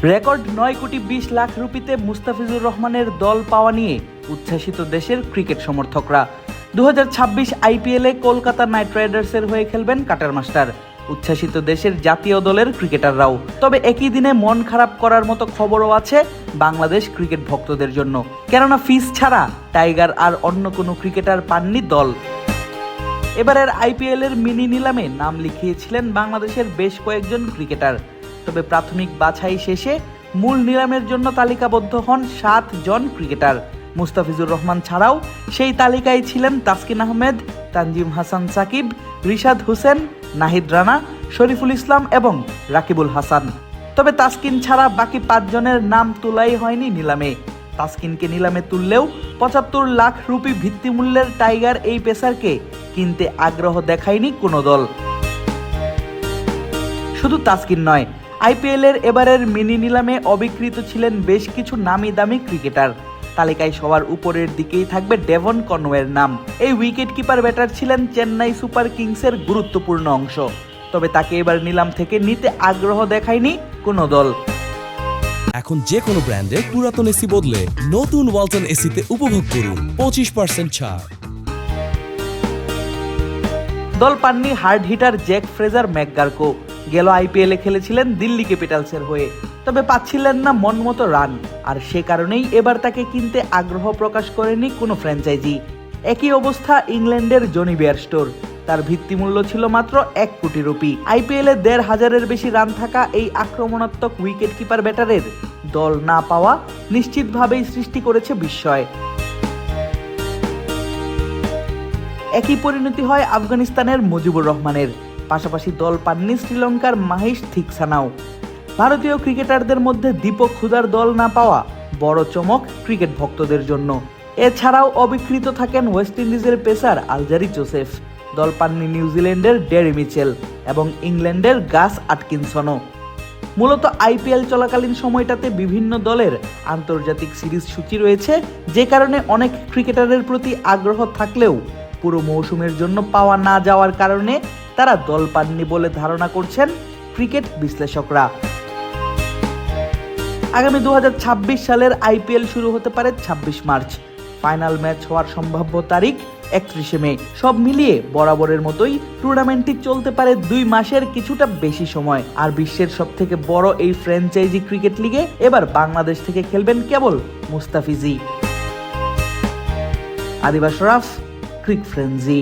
Record 9,20,00,000 রুপিতে Mustafizur রহমানের দল পাওয়া নিয়ে উচ্ছ্বাসিত দেশের ক্রিকেট সমর্থকরা। 2026 আইপিএলে কলকাতা নাইট রাইডার্সের হয়ে খেলবেন কাটার মাস্টার। উচ্ছ্বাসিত দেশের জাতীয় দলের ক্রিকেটাররাও। তবে একই দিনে মন খারাপ করার মতো খবরও আছে বাংলাদেশ ক্রিকেট ভক্তদের জন্য, কেননা ফিস ছাড়া টাইগার আর অন্য কোনো ক্রিকেটার পাননি দল। এবারের আইপিএলের মিনি নিলামে নাম লিখিয়েছিলেন বাংলাদেশের বেশ কয়েকজন ক্রিকেটার। তবে প্রাথমিক বাছাই শেষে মূল নিলামের জন্য তালিকাবদ্ধ হন 7 জন ক্রিকেটার। মুস্তাফিজুর রহমান ছাড়াও সেই তালিকায় ছিলেন তাসকিন আহমেদ, তানজিম হাসান সাকিব, রিশাদ হোসেন, নাহিদ রানা, শরীফুল ইসলাম এবং রাকিবুল হাসান। তবে তাসকিন ছাড়া বাকি 5 জনের নাম তোলাই হয়নি নিলামে। তাসকিনকে নিলামে তুললেও 75 লাখ রুপি ভিত্তিমূল্যের টাইগার এই পেসারকে কিনতে আগ্রহ দেখায়নি কোনো দল। শুধু তাসকিন নয়, আইপিএলের এবারের মিনি নিলামে অবিকৃত ছিলেন বেশ কিছু নামি দামি ক্রিকেটার। তালিকায় সবার উপরের দিকেই থাকবে ডেভন কনওয়ের নাম। এই উইকেট কিপার ব্যাটার ছিলেন চেন্নাই সুপার কিংসের গুরুত্বপূর্ণ অংশ। তবে তাকে এবার নিলাম থেকে নিতে আগ্রহ দেখায়নি কোনো দল। এখন যে কোনো ব্র্যান্ডের পুরাতন এসি বদলে নতুন ওয়ালটন এসিতে উপভোগ করুন 25% ছাড়। দল পাননি হার্ড হিটার জ্যাক ফ্রেজার ম্যাকগার্কো। গেল আইপিএলে খেলেছিলেন দিল্লি ক্যাপিটালসের হয়ে, তবে পাচ্ছিলেন না মনমতো রান, আর সে কারণেই এবার তাকে কিনতে আগ্রহ প্রকাশ করেনি কোনো ফ্র্যাঞ্চাইজি। একই অবস্থা ইংল্যান্ডের জনি বেয়ারস্টোর। তার ভিত্তিমূল্য ছিল মাত্র 1 কোটি রুপি। আইপিএলে 1,500-এর বেশি রান থাকা এই আক্রমণাত্মক উইকেট কিপার ব্যাটারের দল না পাওয়া নিশ্চিতভাবেই সৃষ্টি করেছে বিস্ময়। একই পরিণতি হয় আফগানিস্তানের মুজিবুর রহমানের। পাশাপাশি দল পাননি শ্রীলঙ্কার মাহিশ থিকসানাও। ভারতীয় ক্রিকেটারদের মধ্যে দীপক হুদার দল না পাওয়া বড় চমক ক্রিকেট ভক্তদের জন্য। এছাড়াও অবিকৃত থাকেন ওয়েস্ট ইন্ডিজের পেসার আলজারি জোসেফ। দল পাননি নিউজিল্যান্ডের ডেরি মিচেল এবং ইংল্যান্ডের গাস আটকিনসনও। মূলত আইপিএল চলাকালীন সময়টাতে বিভিন্ন দলের আন্তর্জাতিক সিরিজ সূচি রয়েছে, যে কারণে অনেক ক্রিকেটারের প্রতি আগ্রহ থাকলেও পুরো মৌসুমের জন্য পাওয়া না যাওয়ার কারণে তারা দল পাননি বলে ধারণা করছেন ক্রিকেট বিশ্লেষকরা। আগামী 2026 সালের আইপিএল শুরু হতে পারে 26 মার্চ। ফাইনাল ম্যাচ হওয়ার সম্ভাব্য তারিখ 31 মে। সব মিলিয়ে বরাবরের মতোই টুর্নামেন্টটি চলতে পারে 2 মাসের কিছুটা বেশি সময়। আর বিশ্বের সবথেকে বড় এই ফ্র্যাঞ্চাইজি ক্রিকেট লিগে এবার বাংলাদেশ থেকে খেলবেন কেবল মুস্তাফিজই। আদিবা শরাফ, ক্রিক ফ্রেঞ্জি।